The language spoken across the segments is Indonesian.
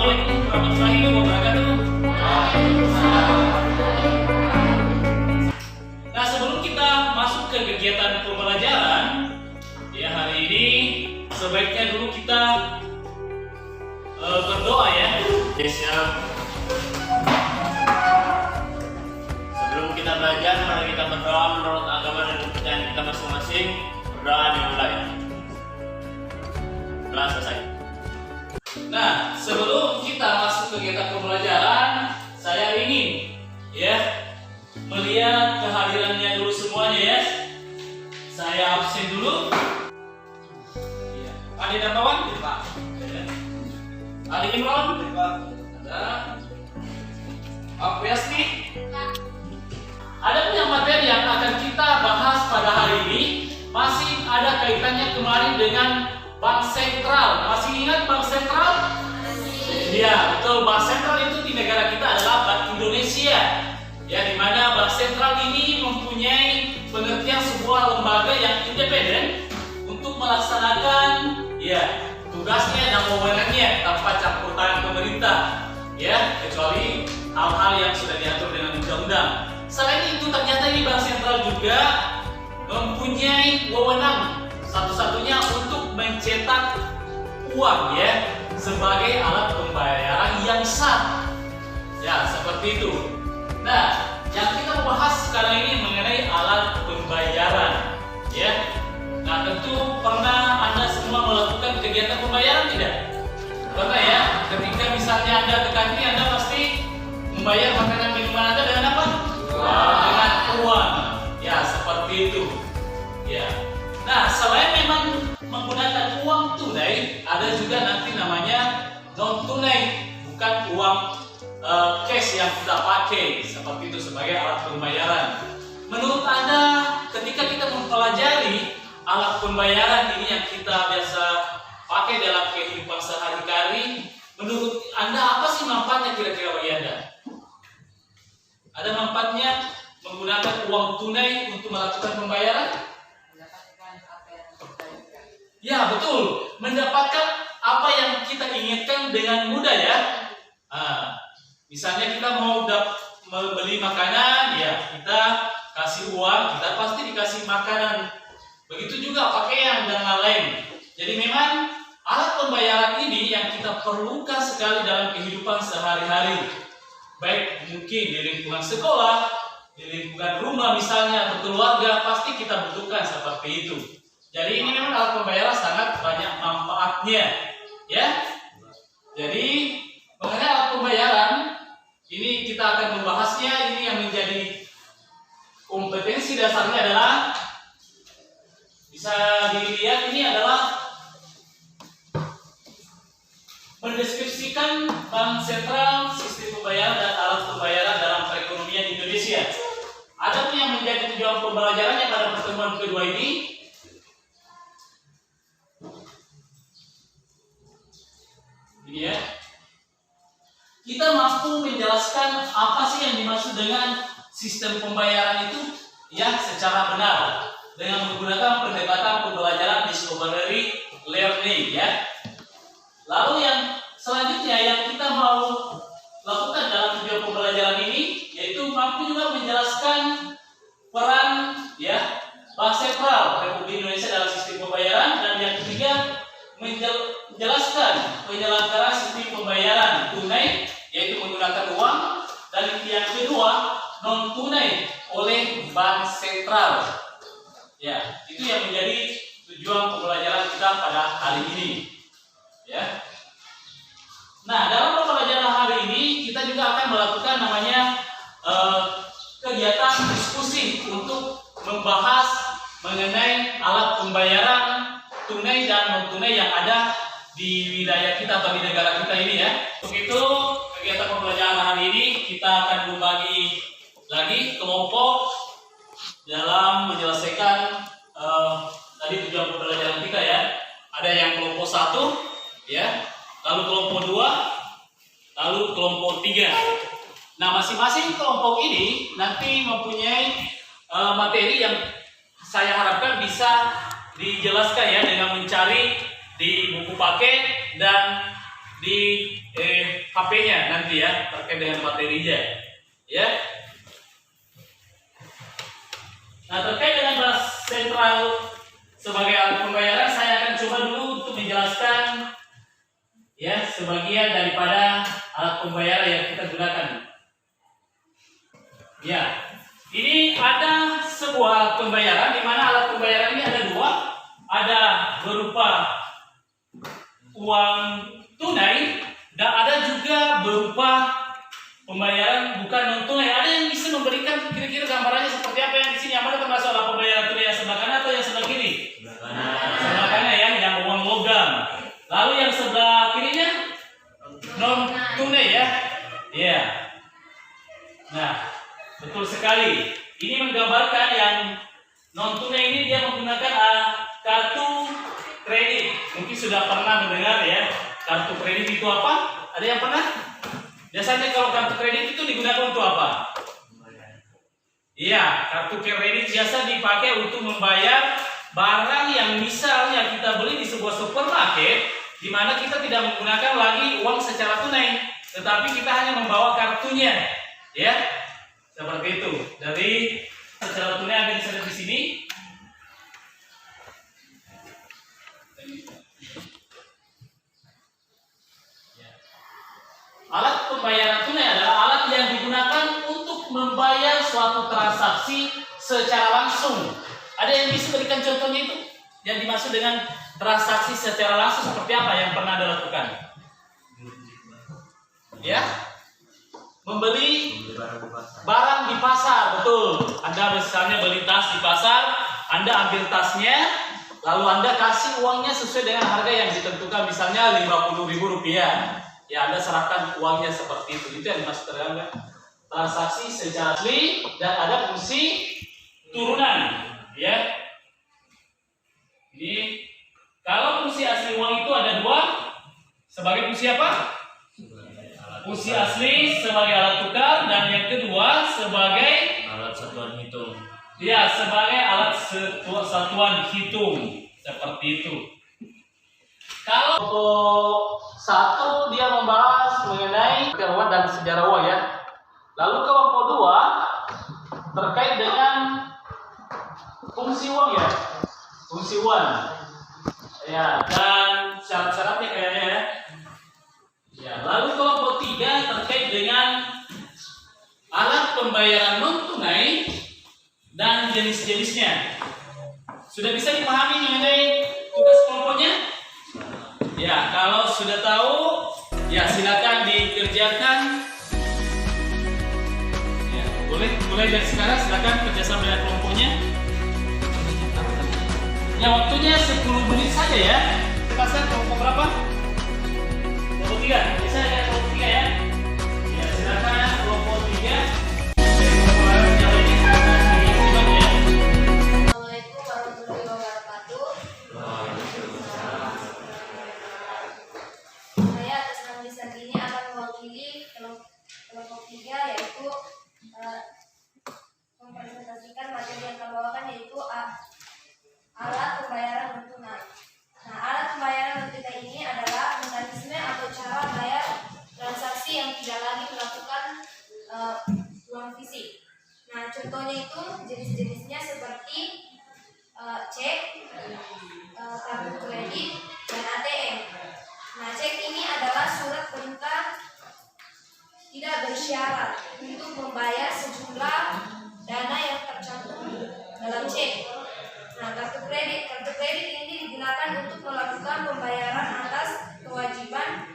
Assalamualaikum warahmatullahi wabarakatuh. Nah, sebelum kita masuk ke kegiatan pembelajaran, ya hari ini sebaiknya dulu kita berdoa ya. Siap. Sebelum kita belajar, mari kita berdoa menurut agama dan kepercayaan kita masing-masing. Berdoa dimulai. Doa selesai. Nah, sebelum kita masuk kegiatan pembelajaran, saya ingin ya melihat kehadirannya dulu semuanya ya. Saya absen dulu. Ya. Adi Darmawan, Pak. Ali Imron, Pak. Ada. Pak Yasmi. Ada punya materi yang akan kita bahas pada hari ini masih ada kaitannya kemarin dengan Bank Sentral. Masih ingat Bank Sentral? Ya, betul. Bank Sentral itu di negara kita adalah Bank Indonesia. Ya, di mana Bank Sentral ini mempunyai pengertian sebuah lembaga yang independen untuk melaksanakan ya tugasnya dan wewenangnya tanpa campur tangan pemerintah. Ya, kecuali hal-hal yang sudah diatur dengan undang-undang. Selain itu, ternyata ini Bank Sentral juga mempunyai wewenang satu-satunya untuk mencetak uang ya sebagai alat pembayaran yang sah. Ya, seperti itu. Nah, yang kita mau bahas sekarang ini mengenai alat pembayaran ya. Nah, tentu pernah Anda semua melakukan kegiatan pembayaran tidak? Pernah ya? Ketika misalnya Anda ke kantin, Anda pasti membayar makanan minuman Anda dengan apa? Dengan uang. Ya, seperti itu. Ya. Nah, selain memang menggunakan uang tunai, ada juga nanti namanya non tunai, bukan uang cash yang kita pakai seperti itu sebagai alat pembayaran. Menurut Anda, ketika kita mempelajari alat pembayaran ini yang kita biasa pakai dalam kehidupan sehari-hari, menurut Anda apa sih manfaatnya kira-kira bagi Anda? Ada manfaatnya menggunakan uang tunai untuk melakukan pembayaran? Ya, betul. Mendapatkan apa yang kita inginkan dengan mudah ya. Misalnya kita mau membeli makanan, ya kita kasih uang, kita pasti dikasih makanan. Begitu juga pakaian dan lain-lain. Jadi memang alat pembayaran ini yang kita perlukan sekali dalam kehidupan sehari-hari. Baik mungkin di lingkungan sekolah, di lingkungan rumah misalnya, atau keluarga, pasti kita butuhkan seperti itu. Jadi ini memang alat pembayaran sangat banyak manfaatnya, ya. Jadi mengenai alat pembayaran ini kita akan membahasnya. Ini yang menjadi kompetensi dasarnya adalah bisa dilihat ini adalah mendeskripsikan Bank Sentral, sistem pembayaran dan alat pembayaran dalam perekonomian Indonesia. Ada pun yang menjadi tujuan pembelajarannya pada pertemuan kedua ini. Ini ya. Kita mampu menjelaskan apa sih yang dimaksud dengan sistem pembayaran itu ya secara benar dengan menggunakan pendekatan pembelajaran discovery learning ya. Lalu yang selanjutnya yang kita mau lakukan dalam tujuan pembelajaran ini yaitu mampu juga menjelaskan peran ya Bank Sentral Republik Indonesia dalam sistem pembayaran, dan yang ketiga menjelaskan penyelenggaraan sistem pembayaran tunai yaitu menggunakan uang, dan yang kedua non tunai oleh Bank Sentral. Ya, itu yang menjadi tujuan pembelajaran kita pada hari ini. Ya. Nah, dalam pembelajaran hari ini kita juga akan melakukan namanya kegiatan diskusi untuk membahas mengenai alat pembayaran tunai dan non tunai yang ada di wilayah kita atau di negara kita ini ya. Untuk itu kegiatan pembelajaran hari ini kita akan membagi lagi kelompok dalam menyelesaikan tadi tujuan pembelajaran kita ya. Ada yang kelompok 1 ya, lalu kelompok 2, lalu kelompok 3. Nah, masing-masing kelompok ini nanti mempunyai materi yang saya harapkan bisa dijelaskan ya dengan mencari di buku paket dan di HP-nya nanti ya, terkait dengan materinya ya. Nah, terkait dengan bank sentral sebagai alat pembayaran, saya akan coba dulu untuk menjelaskan ya sebagian daripada alat pembayaran yang kita gunakan. Ya, ini ada sebuah pembayaran di mana alat pembayaran ini ada dua, ada berupa uang tunai dan ada juga berupa pembayaran bukan non tunai. Ada yang bisa memberikan kira-kira gambarannya seperti apa yang di sini? Yang mana termasuk alat pembayaran tunai, yang sebelah kanan atau yang sebelah kiri? Sebelah kanan ya, yang uang logam. Lalu yang sebelah kirinya non tunai ya. Ya. Nah, betul sekali. Ini menggambarkan yang non tunai ini dia menggunakan kartu kredit. Mungkin sudah pernah mendengar ya, kartu kredit itu apa? Ada yang pernah? Biasanya kalau kartu kredit itu digunakan untuk apa? Iya, kartu kredit biasa dipakai untuk membayar barang yang misalnya kita beli di sebuah supermarket, di mana kita tidak menggunakan lagi uang secara tunai, tetapi kita hanya membawa kartunya, ya, seperti itu. Dari secara tunai ada di sini. Alat pembayaran tunai adalah alat yang digunakan untuk membayar suatu transaksi secara langsung. Ada yang bisa berikan contohnya itu? Yang dimaksud dengan transaksi secara langsung seperti apa yang pernah Anda lakukan? Ya? Membeli barang di pasar, betul. Anda misalnya beli tas di pasar, Anda ambil tasnya, lalu Anda kasih uangnya sesuai dengan harga yang ditentukan, misalnya Rp50.000. Ya, Anda serahkan uangnya seperti itu. Itu yang dimaksud dengan transaksi secara asli dan ada fungsi turunan. Ya. Jadi kalau fungsi asli uang itu ada dua. Sebagai fungsi apa? Fungsi asli sebagai alat tukar, dan yang kedua sebagai alat satuan hitung. Ya, sebagai alat satuan hitung. Seperti itu. Kalau satu dia membahas mengenai uang dan sejarah uang ya. Lalu kelompok dua terkait dengan fungsi uang ya, fungsi uang. Ya, dan syarat-syaratnya kayaknya ya. Ya, lalu kelompok tiga terkait dengan alat pembayaran non tunai dan jenis-jenisnya. Sudah bisa dipahami mengenai tugas kelompoknya? Ya, kalau sudah tahu, ya silakan dikerjakan. Ya, boleh mulai dari sekarang, silakan kerjasama dengan kelompoknya. Ya, waktunya 10 menit saja ya. Kita kelompok berapa? Kelompok 3. Bisa ya kelompok 3 ya. Ya, silakan kelompok 3. Assalamualaikum warahmatullahi wabarakatuh. Saya atas nama Lisan ini akan mewakili kelompok 3, yaitu mempresentasikan materi yang kami bawakan, yaitu alat pembayaran non tunai. Nah, alat pembayaran non tunai ini adalah mekanisme atau cara bayar transaksi yang tidak lagi melakukan uang fisik. Nah, contohnya itu jenis-jenisnya seperti cek, kartu kredit, dan ATM. Nah, cek ini adalah surat perintah tidak bersyarat untuk membayar sejumlah dana yang tercantum dalam cek. Nah, kartu kredit ini digunakan untuk melakukan pembayaran atas kewajiban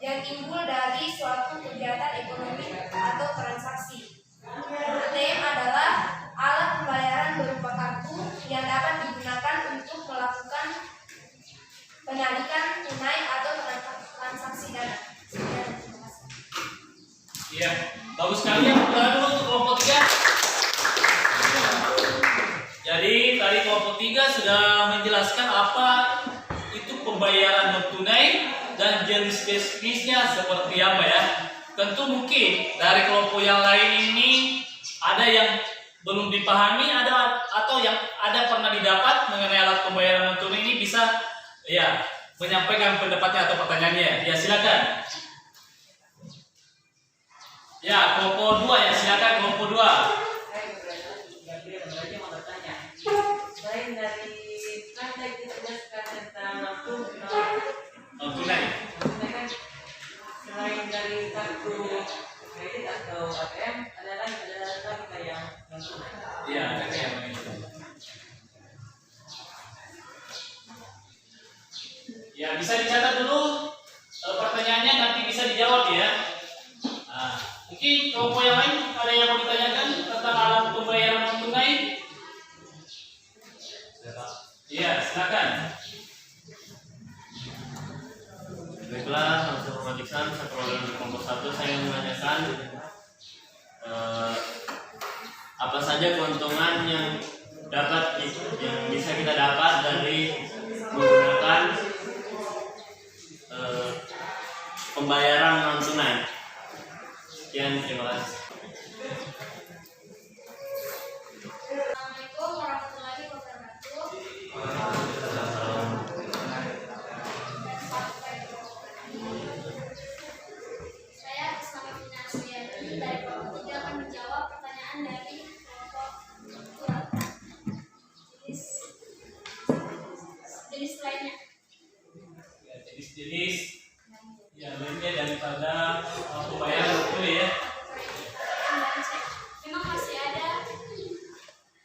yang timbul dari suatu kegiatan ekonomi atau transaksi. ATM adalah alat pembayaran berupa kartu yang dapat digunakan untuk melakukan penarikan tunai atau transaksi dana. Iya, bagus sekali ya. Kita dulu untuk kelompok 3. Jadi tadi kelompok 3 sudah menjelaskan apa itu pembayaran non tunai dan jenis-jenisnya seperti apa ya. Tentu mungkin dari kelompok yang lain ini ada yang belum dipahami, atau yang ada pernah didapat mengenai alat pembayaran non tunai ini, bisa ya menyampaikan pendapatnya atau pertanyaannya. Ya, silakan. Ya, kelompok 2 ya, silakan kelompok 2. Selain dari kan tadi kita jelaskan tentang Non tunai. kan selain dari kartu kredit atau ATM ada lagi kita yang non tunai. Iya, ada yang begitu. Ya, bisa dicatat dulu pertanyaannya, nanti bisa dijawab ya. Nah, mungkin kelompok yang lain ada yang mau ditanyakan tentang alat pembayaran non tunai? Iya, silakan. Baiklah, Mas Romadiksan, sekolah di kelompok 1 saya menanyakan apa saja keuntungan yang bisa kita dapat dari menggunakan pembayaran non tunai. Sekian, terima kasih. Assalamualaikum warahmatullahi wabarakatuh. Saya bersama Vina Suryani dari kelompok 3 akan menjawab pertanyaan dari kelompok 2. Jenis lainnya. Ya, jenis-jenis yang lainnya daripada pembayaran non tunai ya. Memang masih ada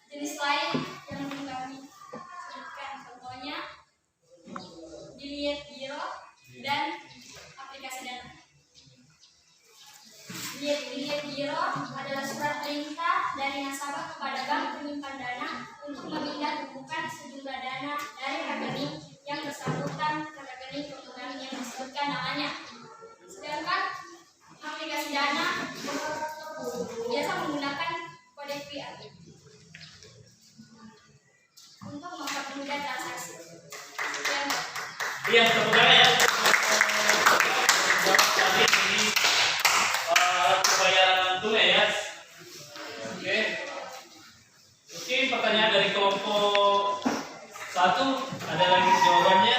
jenis lain yang belum kami sebutkan, contohnya dilihat biro dan aplikasi dana. Dilihat biro adalah surat perintah dari nasabah kepada bank penyimpan dana untuk memindah tumpukan sejumlah dana dari rekening yang bersangkutan ke rekening keuntungan yang disebutkan namanya. Sedangkan aplikasi dana biasa menggunakan kode QR untuk mempermudah transaksi. Sekian. Iya, semoga ya. Jawab tadi di pembayaran non tunai ya. Oke. Mungkin pertanyaan dari kelompok 1 ada lagi jawabannya.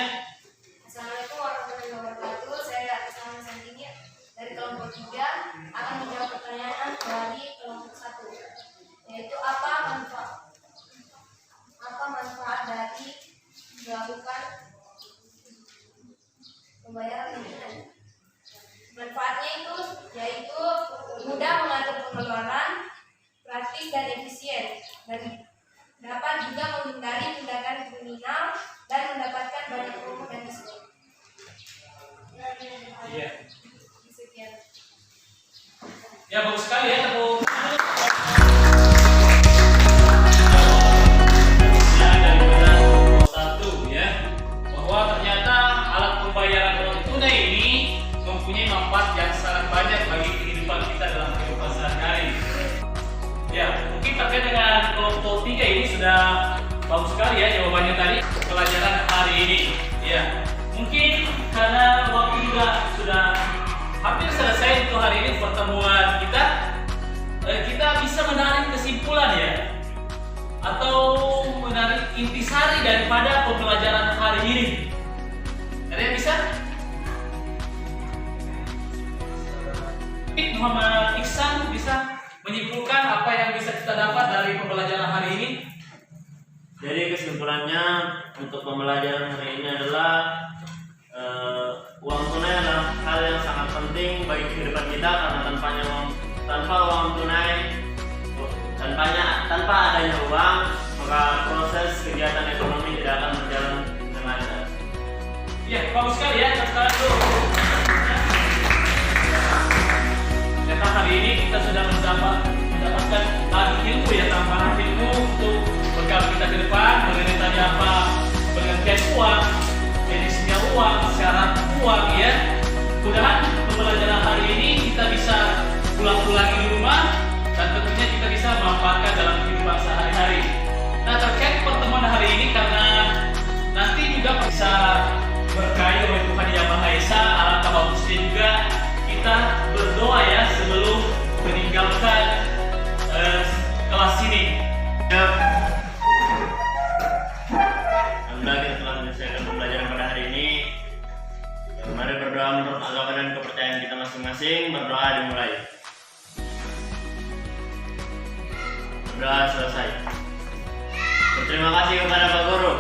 Assalamualaikum warahmatullahi wabarakatuh. Saya Ismail Santini dari kelompok 3 akan menjawab pertanyaan dari kelompok 1, yaitu apa manfaat dari melakukan pembayaran non tunai. Manfaatnya itu yaitu mudah mengatur pengeluaran, praktis dan efisien, dan dapat juga menghindari tindakan kriminal dan mendapatkan banyak promo dan diskon. Iya. Sekian. Ya, bagus sekali ya, tepuk. Ya, daripada satu ya, bahwa ternyata alat pembayaran non tunai ini mempunyai manfaat yang sangat banyak bagi kehidupan kita dalam kehidupan sehari-hari. Ya, mungkin terkait dengan kelompok 3 ini sudah bagus sekali ya jawabannya tadi pelajaran hari ini. Ya, mungkin karena waktu juga sudah hampir selesai untuk hari ini pertemuan kita, kita bisa menarik kesimpulan ya, atau menarik intisari daripada pembelajaran hari ini. Ada yang bisa? Muhammad Iksan bisa menyimpulkan apa yang bisa kita dapat dari pembelajaran hari ini? Jadi kesimpulannya untuk pembelajaran hari ini adalah uang tunai adalah hal yang sangat penting bagi kehidupan kita, karena tanpa uang tunai, tanpa adanya uang, maka proses kegiatan ekonomi tidak akan berjalan dengan lancar. Ya, bagus sekali ya, kita dulu. Ternyata hari ini kita sudah mendapatkan lagi ilmu ya, tambahan ilmu untuk bekal kita ke depan mengenai tadi apa pengertian uang, jenisnya uang, syarat uang ya. Mudah-mudahan pembelajaran hari ini kita bisa pulang-pulang di rumah dan tentunya kita bisa manfaatkan dalam kehidupan sehari-hari. Nah, terkait pertemuan hari ini karena nanti juga bisa berkahi oleh Tuhan Yang Maha Esa, alangkah bagusnya juga kita berdoa ya sebelum meninggalkan kelas ini. Ya. Alhamdulillah kita telah menyelesaikan pembelajaran pada hari ini. masing-masing, berdoa dimulai. Berdoa selesai. Berterima kasih kepada Pak Guru.